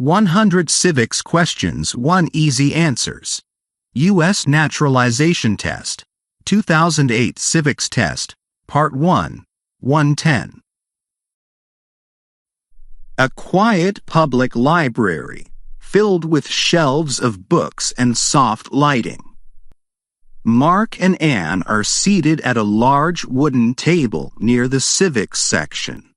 100 Civics Questions, 1 Easy Answers. US Naturalization Test, 2008 Civics Test, Part 1, 110. A quiet public library, filled with shelves of books and soft lighting. Mark and Anne are seated at a large wooden table near the Civics section.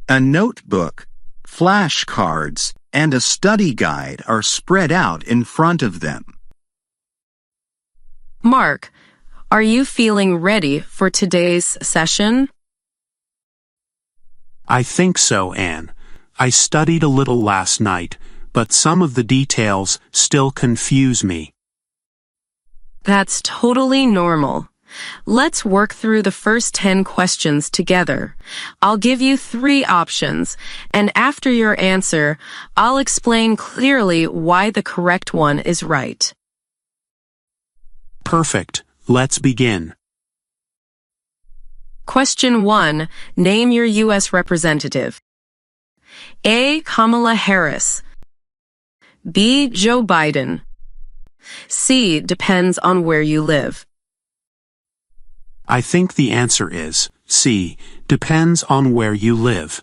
A notebook, flashcards, and a study guide are spread out in front of them. Mark, are you feeling ready for today's session? I think so, Anne. I studied a little last night, but some of the details still confuse me. That's totally normal. Let's work through the first 10 questions together. I'll give you 3 options, and after your answer, I'll explain clearly why the correct one is right. Perfect. Let's begin. Question 1. Name your U.S. representative. A. Kamala Harris. B. Joe Biden. C. Depends on where you live. I think the answer is C. Depends on where you live.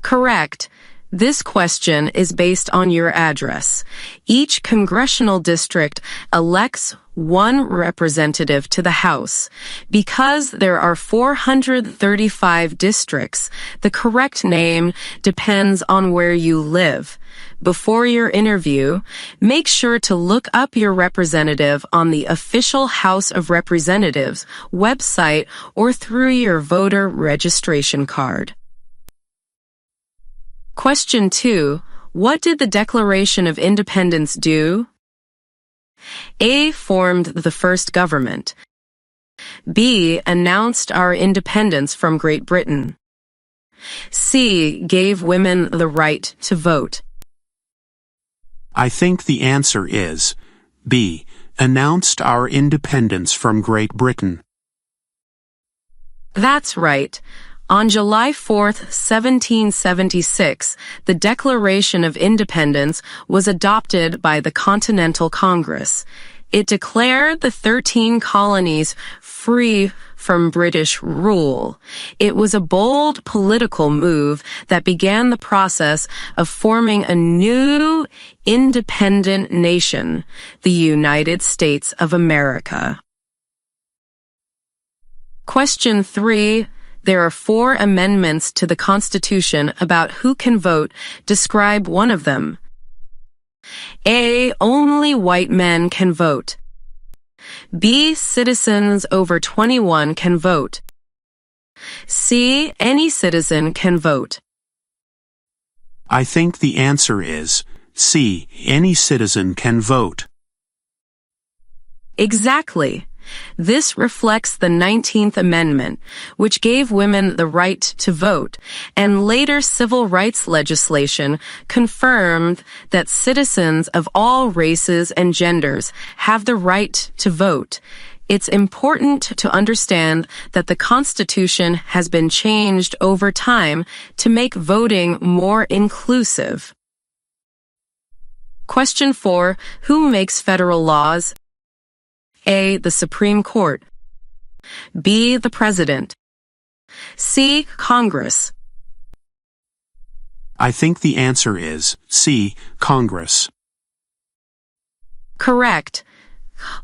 Correct. This question is based on your address. Each congressional district elects one representative to the House. Because there are 435 districts, the correct name depends on where you live. Before your interview, make sure to look up your representative on the official House of Representatives website or through your voter registration card. Question 2. What did the Declaration of Independence do? A. Formed the first government. B. Announced our independence from Great Britain. C. Gave women the right to vote. I think the answer is B. Announced our independence from Great Britain. That's right. On July 4, 1776, the Declaration of Independence was adopted by the Continental Congress. It declared the 13 colonies free from British rule. It was a bold political move that began the process of forming a new independent nation, the United States of America. Question 3. There are 4 amendments to the Constitution about who can vote. Describe one of them. A. Only white men can vote. B. Citizens over 21 can vote. C. Any citizen can vote. I think the answer is C. Any citizen can vote. Exactly. This reflects the 19th Amendment, which gave women the right to vote, and later civil rights legislation confirmed that citizens of all races and genders have the right to vote. It's important to understand that the Constitution has been changed over time to make voting more inclusive. Question 4. Who makes federal laws? A. The Supreme Court. B. The President. C. Congress. I think the answer is C. Congress. Correct.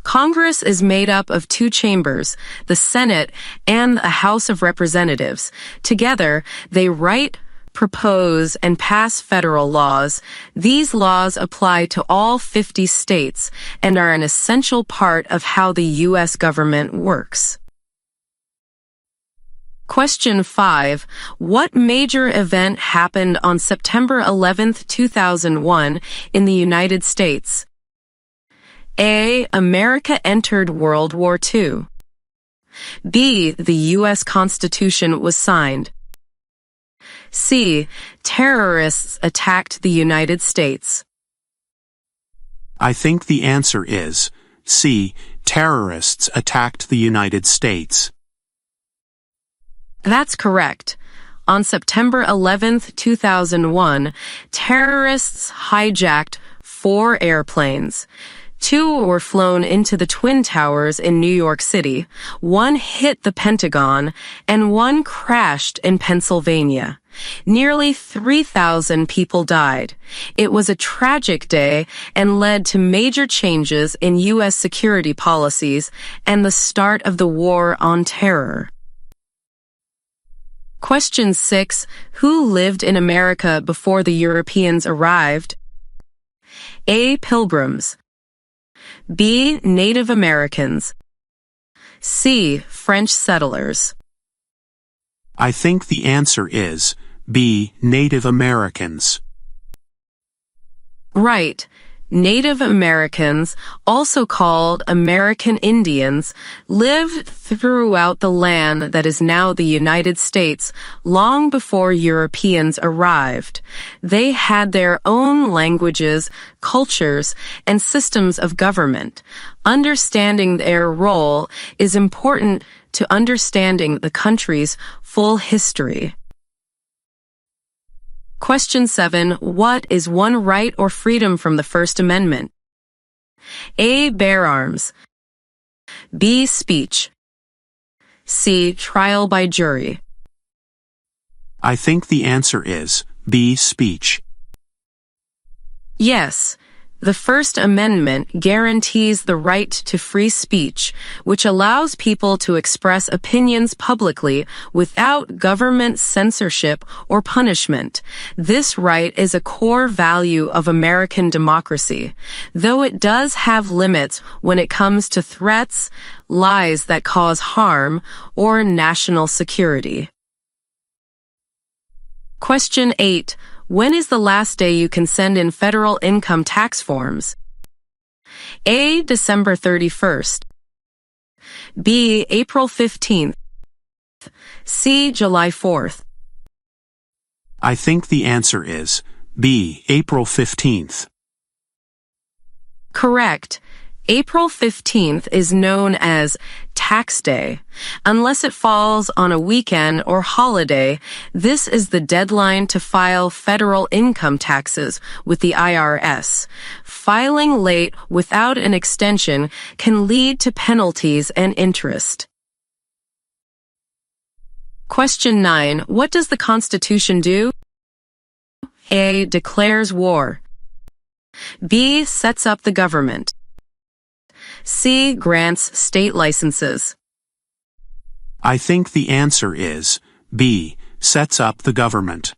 Congress is made up of 2 chambers, the Senate and the House of Representatives. Together, they write, propose, and pass federal laws. These laws apply to all 50 states and are an essential part of how the U.S. government works. Question 5. What major event happened on September 11, 2001 in the United States? A. America entered World War II. B. The U.S. Constitution was signed. C. Terrorists attacked the United States. I think the answer is C. Terrorists attacked the United States. That's correct. On September 11, 2001, terrorists hijacked 4 airplanes. 2 were flown into the Twin Towers in New York City, 1 hit the Pentagon, and 1 crashed in Pennsylvania. Nearly 3,000 people died. It was a tragic day and led to major changes in U.S. security policies and the start of the War on Terror. Question 6. Who lived in America before the Europeans arrived? A. Pilgrims. B. Native Americans. C. French settlers. I think the answer is B. Native Americans. Right. Native Americans, also called American Indians, lived throughout the land that is now the United States long before Europeans arrived. They had their own languages, cultures, and systems of government. Understanding their role is important to understanding the country's full history. Question 7. What is one right or freedom from the First Amendment? A. Bear arms. B. Speech. C. Trial by jury. I think the answer is B. Speech. Yes. The First Amendment guarantees the right to free speech, which allows people to express opinions publicly without government censorship or punishment. This right is a core value of American democracy, though it does have limits when it comes to threats, lies that cause harm, or national security. Question 8. When is the last day you can send in federal income tax forms? A. December 31st. B. April 15th. C. July 4th. I think the answer is B. April 15th. Correct. April 15th is known as Tax Day. Unless it falls on a weekend or holiday, this is the deadline to file federal income taxes with the IRS. Filing late without an extension can lead to penalties and interest. Question 9. What does the Constitution do? A. Declares war. B. Sets up the government. C. Grants state licenses. I think the answer is B. Sets up the government.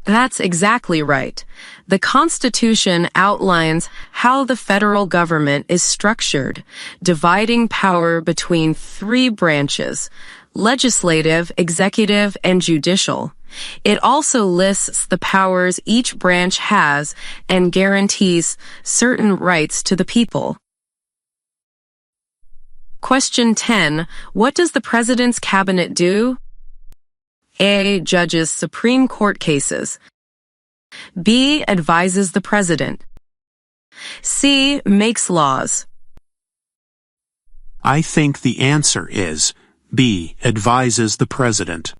That's exactly right. The Constitution outlines how the federal government is structured, dividing power between 3 branches: legislative, executive, and judicial. It also lists the powers each branch has and guarantees certain rights to the people. Question 10. What does the President's Cabinet do? A. Judges Supreme Court cases. B. Advises the President. C. Makes laws. I think the answer is B. Advises the President.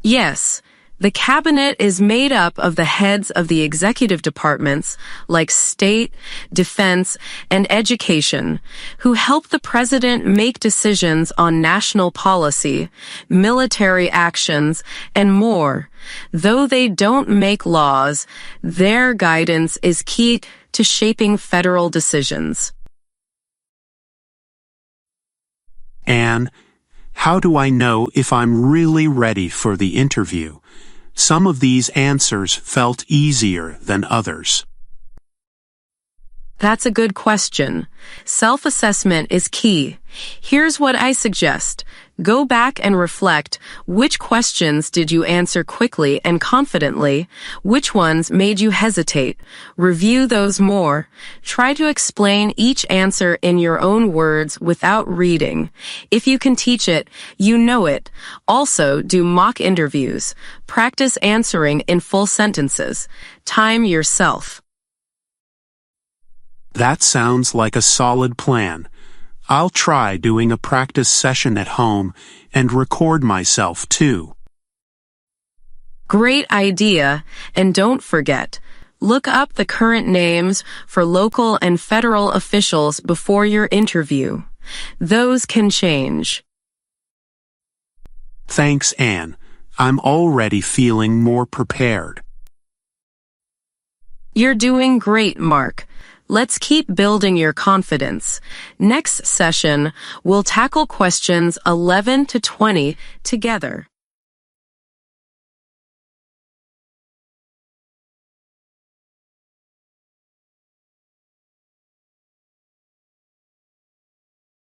Yes, the Cabinet is made up of the heads of the executive departments like State, Defense, and Education, who help the President make decisions on national policy, military actions, and more. Though they don't make laws, their guidance is key to shaping federal decisions. Anne, how do I know if I'm really ready for the interview? Some of these answers felt easier than others. That's a good question. Self-assessment is key. Here's what I suggest. Go back and reflect. Which questions did you answer quickly and confidently? Which ones made you hesitate? Review those more. Try to explain each answer in your own words without reading. If you can teach it, you know it. Also, do mock interviews. Practice answering in full sentences. Time yourself. That sounds like a solid plan. I'll try doing a practice session at home and record myself too. Great idea, and don't forget, look up the current names for local and federal officials before your interview. Those can change. Thanks, Anne. I'm already feeling more prepared. You're doing great, Mark. Let's keep building your confidence. Next session, we'll tackle questions 11 to 20 together.